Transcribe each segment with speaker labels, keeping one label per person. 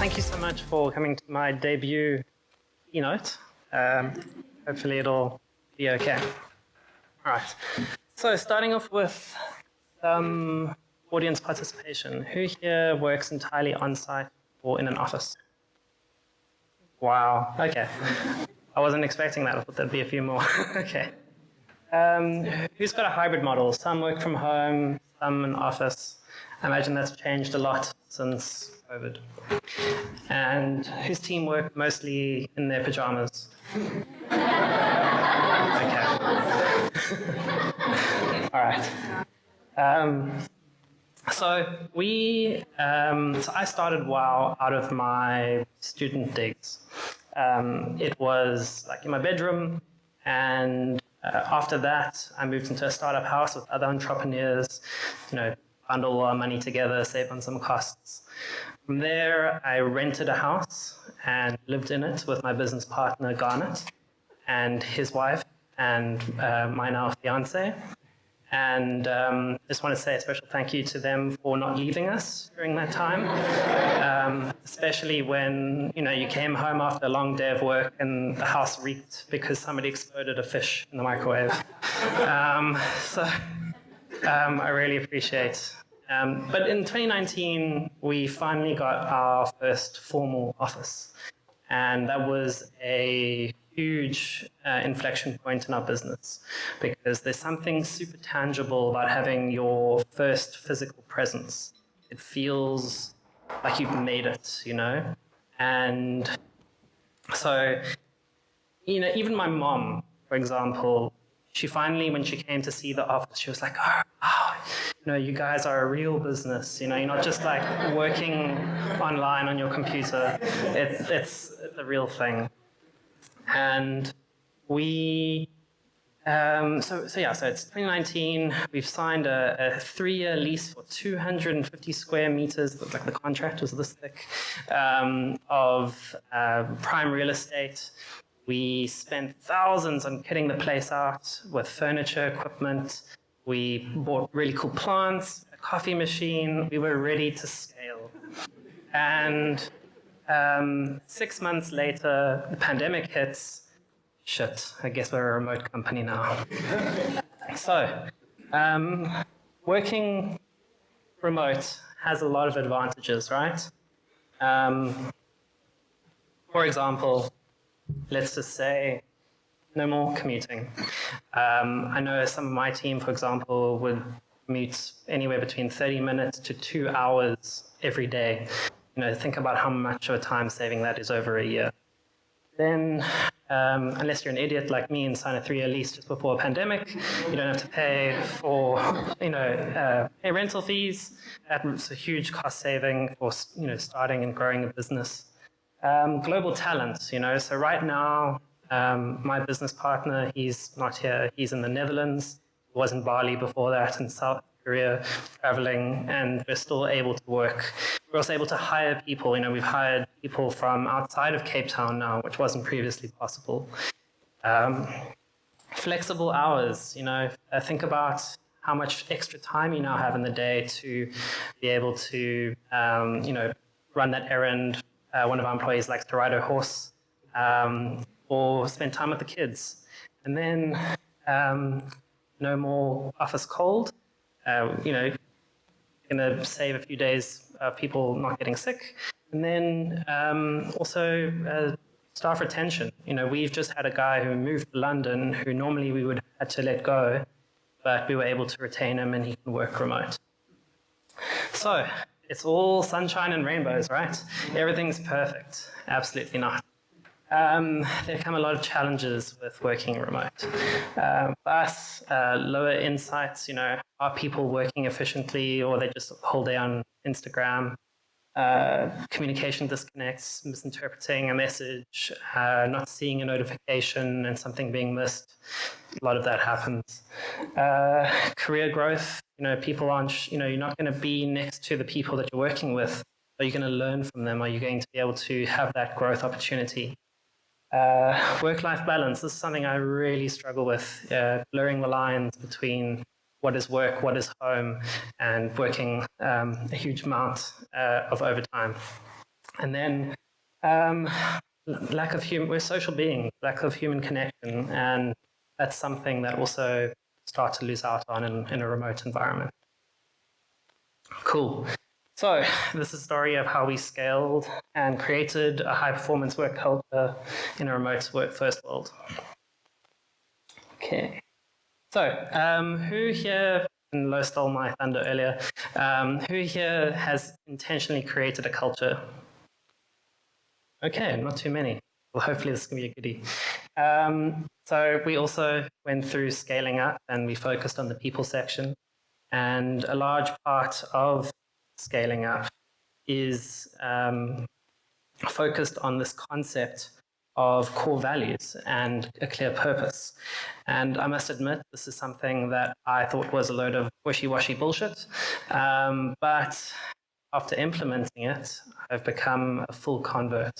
Speaker 1: thank you so much for coming to my debut keynote. Hopefully it'll be okay. All right. So starting off with some audience participation. Who here works entirely on-site or in an office? Wow. Okay. I wasn't expecting that. I thought there'd be a few more. Okay. Who's got a hybrid model? Some work from home, some in office. I imagine that's changed a lot since COVID. And whose team work mostly in their pajamas? Okay. All right. So I started Woww out of my student digs. It was like in my bedroom, and after that, I moved into a startup house with other entrepreneurs, bundle our money together, save on some costs. From there, I rented a house and lived in it with my business partner, Garnet, and his wife, and my now fiance. And just want to say a special thank you to them for not leaving us during that time, especially when you came home after a long day of work and the house reeked because somebody exploded a fish in the microwave. I really appreciate. But in 2019, we finally got our first formal office, and that was a huge inflection point in our business, because there's something super tangible about having your first physical presence. It feels like you've made it, And so, even my mom, for example, she finally, when she came to see the office, she was like, oh, you guys are a real business. You're not just like working online on your computer. It's the real thing. And we, so it's 2019. We've signed a 3-year lease for 250 square meters. Like the contract was this thick, of prime real estate. We spent thousands on kitting the place out with furniture, equipment. We bought really cool plants, a coffee machine. We were ready to scale. And 6 months later, the pandemic hits. Shit, I guess we're a remote company now. So, working remote has a lot of advantages, right? For example, let's just say no more commuting. I know some of my team, for example, would commute anywhere between 30 minutes to 2 hours every day. Think about how much of a time saving that is over a year. Then, unless you're an idiot like me and sign a 3-year lease just before a pandemic, you don't have to pay for, pay rental fees. That's a huge cost saving for, starting and growing a business. Global talent, so right now, my business partner, he's not here. He's in the Netherlands. He was in Bali before that, in South Korea, traveling, and we're still able to work. We're also able to hire people. We've hired people from outside of Cape Town now, which wasn't previously possible. Flexible hours, think about how much extra time you now have in the day to be able to, run that errand. One of our employees likes to ride a horse, or spend time with the kids. And then no more office cold. Going to save a few days of people not getting sick. And then also staff retention. We've just had a guy who moved to London who normally we would have had to let go, but we were able to retain him and he can work remote. So it's all sunshine and rainbows, right? Everything's perfect. Absolutely not. There come a lot of challenges with working remote. For us, lower insights, are people working efficiently or they just whole day on Instagram? Communication disconnects, misinterpreting a message, not seeing a notification and something being missed. A lot of that happens. Career growth, people aren't, you're not going to be next to the people that you're working with. Are you going to learn from them? Are you going to be able to have that growth opportunity? Work-life balance, this is something I really struggle with, blurring the lines between what is work, what is home, and working a huge amount of overtime. And then we're social beings, lack of human connection, and that's something that also start to lose out on in a remote environment. Cool. So this is a story of how we scaled and created a high-performance work culture in a remote first world. Okay. So who here, and Lo stole my thunder earlier, who here has intentionally created a culture? Okay, not too many. Well, hopefully this can be a goodie. So we also went through scaling up and we focused on the people section. And a large part of scaling up is focused on this concept of core values and a clear purpose. And I must admit, this is something that I thought was a load of wishy-washy bullshit. But after implementing it, I've become a full convert.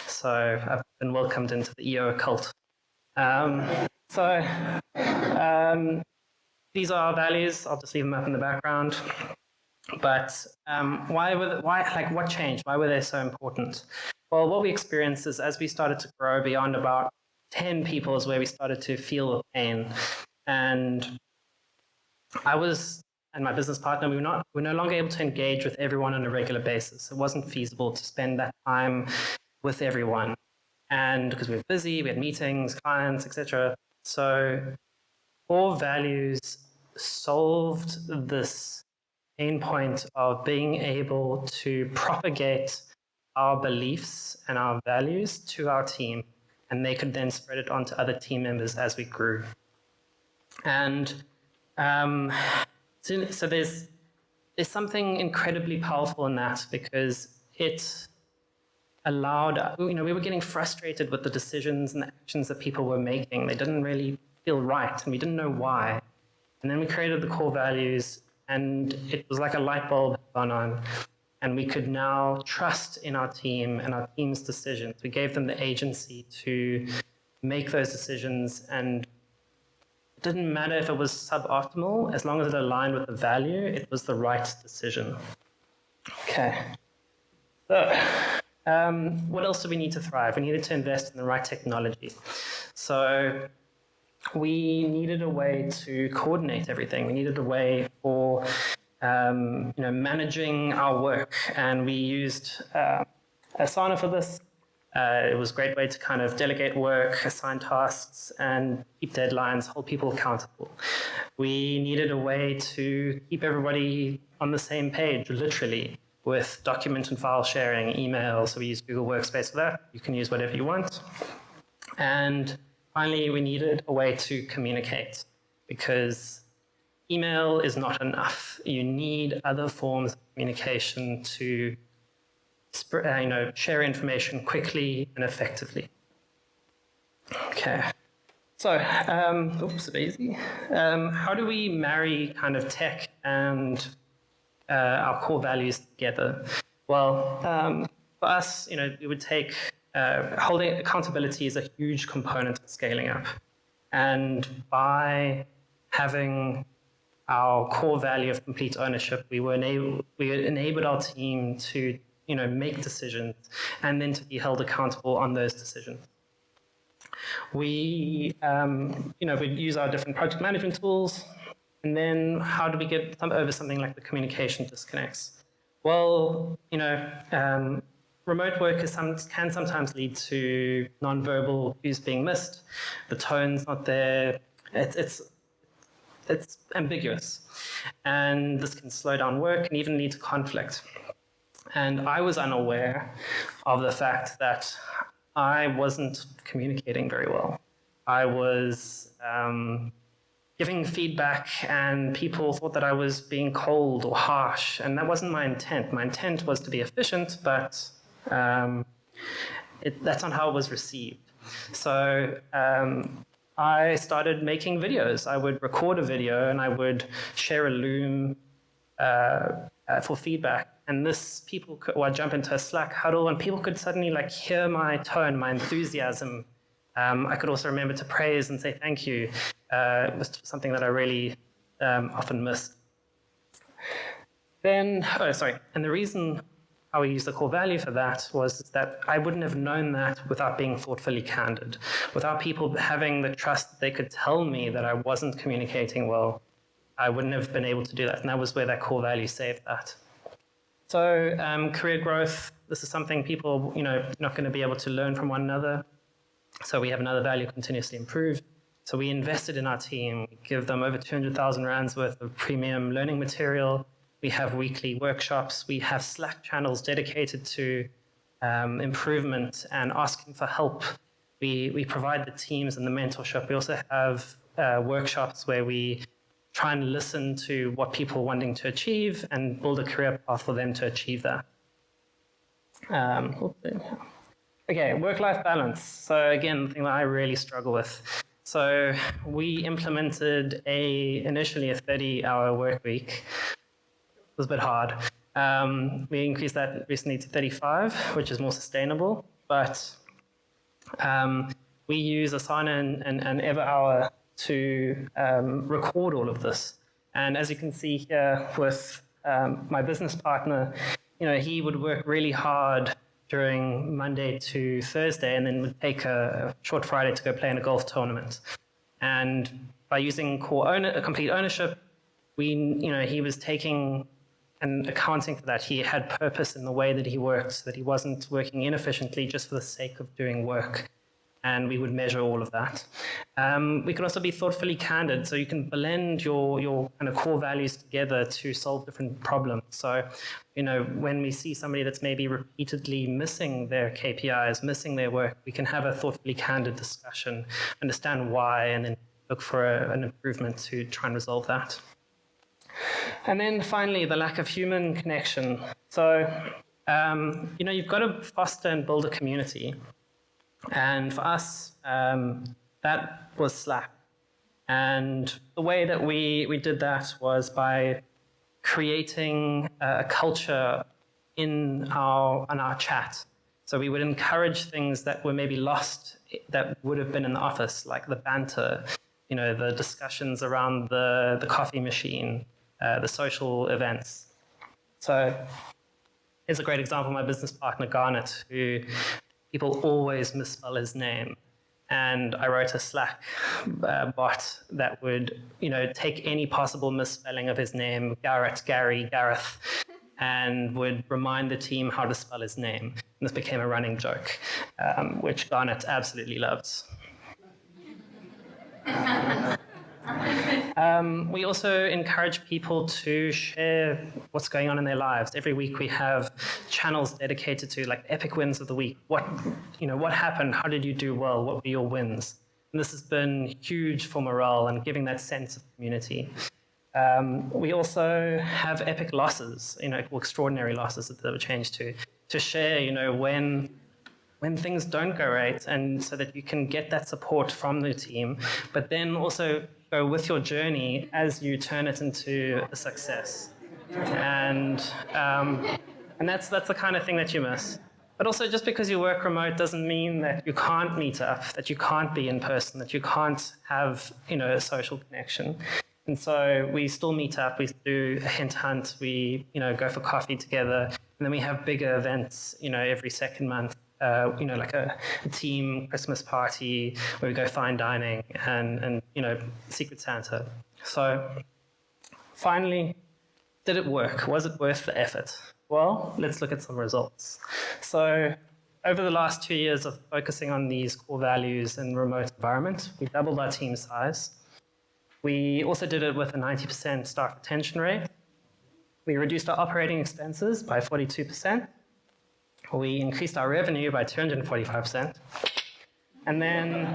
Speaker 1: So I've been welcomed into the EO cult. These are our values. I'll just leave them up in the background. But what changed? Why were they so important? Well, what we experienced is as we started to grow beyond about 10 people is where we started to feel the pain. And I was, and my business partner, we were no longer able to engage with everyone on a regular basis. It wasn't feasible to spend that time with everyone. And because we were busy, we had meetings, clients, etc. So core values solved this pain point of being able to propagate our beliefs and our values to our team, and they could then spread it onto other team members as we grew. And so there's something incredibly powerful in that, because it allowed, we were getting frustrated with the decisions and the actions that people were making. They didn't really feel right, and we didn't know why. And then we created the core values, and it was like a light bulb gone on. And we could now trust in our team and our team's decisions. We gave them the agency to make those decisions, and it didn't matter if it was suboptimal, as long as it aligned with the value, it was the right decision. Okay. So, what else do we need to thrive? We needed to invest in the right technology. So we needed a way to coordinate everything. We needed a way for managing our work, and we used Asana for this. It was a great way to kind of delegate work, assign tasks, and keep deadlines, hold people accountable. We needed a way to keep everybody on the same page, literally, with document and file sharing, email. So we use Google Workspace for that. You can use whatever you want. And finally, we needed a way to communicate, because email is not enough. You need other forms of communication to share information quickly and effectively. Okay. So, oops, daisy. How do we marry kind of tech and our core values together? Well, for us, it would take holding accountability is a huge component of scaling up, and by having our core value of complete ownership, we enabled our team to make decisions and then to be held accountable on those decisions. We we'd use our different project management tools, and then how do we get over something like the communication disconnects? Well, remote work can sometimes lead to non-verbal cues being missed. The tone's not there. It's ambiguous, and this can slow down work and even lead to conflict. And I was unaware of the fact that I wasn't communicating very well. I was giving feedback, and people thought that I was being cold or harsh, and that wasn't my intent. My intent was to be efficient, but that's not how it was received. So I started making videos. I would record a video and I would share a Loom for feedback. And I'd jump into a Slack huddle, and people could suddenly hear my tone, my enthusiasm. I could also remember to praise and say thank you. It was something that I really often missed. And the reason how we use the core value for that was that I wouldn't have known that without being thoughtfully candid, without people having the trust that they could tell me that I wasn't communicating well. I wouldn't have been able to do that, and that was where that core value saved that. So career growth, this is something people, not going to be able to learn from one another. So we have another value, continuously improve. So we invested in our team, we give them over 200,000 rands worth of premium learning material. We have weekly workshops. We have Slack channels dedicated to improvement and asking for help. We provide the teams and the mentorship. We also have workshops where we try and listen to what people are wanting to achieve and build a career path for them to achieve that. Okay, work-life balance. So again, the thing that I really struggle with. So we implemented initially a 30-hour work week. It was a bit hard. We increased that recently to 35, which is more sustainable. But we use Asana and Everhour to record all of this. And as you can see here with my business partner, he would work really hard during Monday to Thursday and then would take a short Friday to go play in a golf tournament. And by using complete ownership, he was taking and accounting for that. He had purpose in the way that he worked, so that he wasn't working inefficiently just for the sake of doing work. And we would measure all of that. We can also be thoughtfully candid, so you can blend your kind of core values together to solve different problems. So, when we see somebody that's maybe repeatedly missing their KPIs, missing their work, we can have a thoughtfully candid discussion, understand why, and then look for an improvement to try and resolve that. And then finally, the lack of human connection. So, you've got to foster and build a community. And for us, that was Slack. And the way that we did that was by creating a culture in our chat. So we would encourage things that were maybe lost that would have been in the office, like the banter, the discussions around the coffee machine, the social events. So here's a great example, my business partner, Garnet, who people always misspell his name. And I wrote a Slack bot that would, take any possible misspelling of his name, Garrett, Gary, Gareth, and would remind the team how to spell his name. And this became a running joke, which Garnet absolutely loves. We also encourage people to share what's going on in their lives. Every week we have channels dedicated to like epic wins of the week. What happened? How did you do well? What were your wins? And this has been huge for morale and giving that sense of community. We also have epic losses, extraordinary losses that were changed to share, when things don't go right, and so that you can get that support from the team, but then also go with your journey as you turn it into a success. And that's the kind of thing that you miss. But also, just because you work remote doesn't mean that you can't meet up, that you can't be in person, that you can't have a social connection. And so we still meet up, we do a hint hunt, we go for coffee together, and then we have bigger events every second month. Like a team Christmas party where we go fine dining and Secret Santa. So finally, did it work? Was it worth the effort? Well, let's look at some results. So over the last 2 years of focusing on these core values in remote environment, we doubled our team size. We also did it with a 90% staff retention rate. We reduced our operating expenses by 42%. We increased our revenue by 245%, and then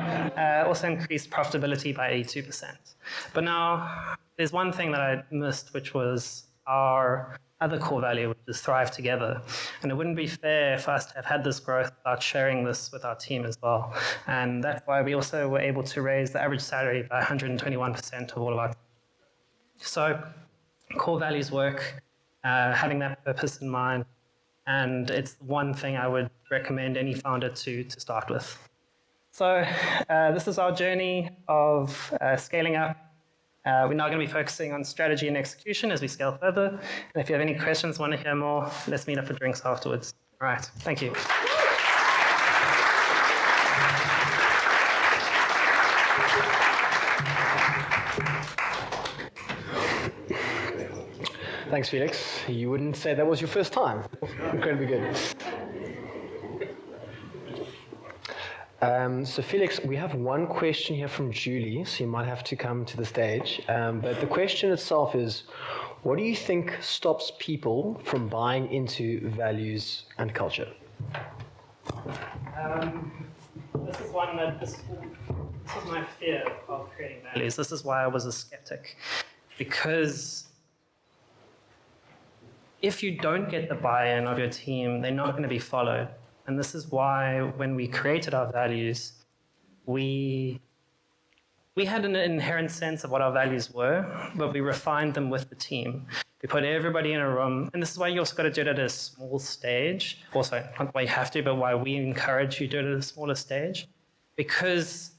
Speaker 1: also increased profitability by 82%. But now, there's one thing that I missed, which was our other core value, which is thrive together. And it wouldn't be fair for us to have had this growth without sharing this with our team as well. And that's why we also were able to raise the average salary by 121% of all of our. So core values work, having that purpose in mind. And it's one thing I would recommend any founder to start with. So this is our journey of scaling up. We're now going to be focusing on strategy and execution as we scale further. And if you have any questions, want to hear more, let's meet up for drinks afterwards. All right, thank you.
Speaker 2: Thanks, Felix. You wouldn't say that was your first time. Incredibly good. So Felix, we have one question here from Julie, so you might have to come to the stage. But the question itself is, what do you think stops people from buying into values and culture?
Speaker 1: This is one that this was my fear of creating values. This is why I was a skeptic, because if you don't get the buy-in of your team, they're not going to be followed. And this is why when we created our values, we had an inherent sense of what our values were, but we refined them with the team. We put everybody in a room, and this is why you also got to do it at a small stage. Also, not why you have to, but why we encourage you to do it at a smaller stage. Because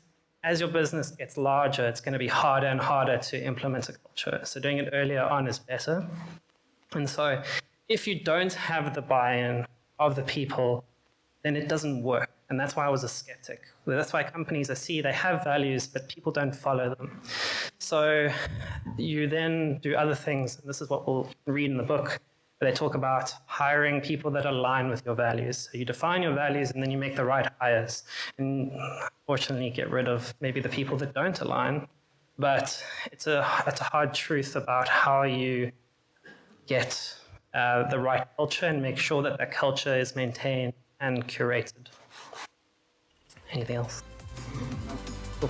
Speaker 1: as your business gets larger, it's going to be harder and harder to implement a culture. So doing it earlier on is better. And so if you don't have the buy-in of the people, then it doesn't work. And that's why I was a skeptic. That's why companies, I see they have values, but people don't follow them. So you then do other things. And this is what we'll read in the book, where they talk about hiring people that align with your values. So you define your values, and then you make the right hires. And fortunately, get rid of maybe the people that don't align. But it's a hard truth about how you get the right culture and make sure that that culture is maintained and curated. Anything else? Cool.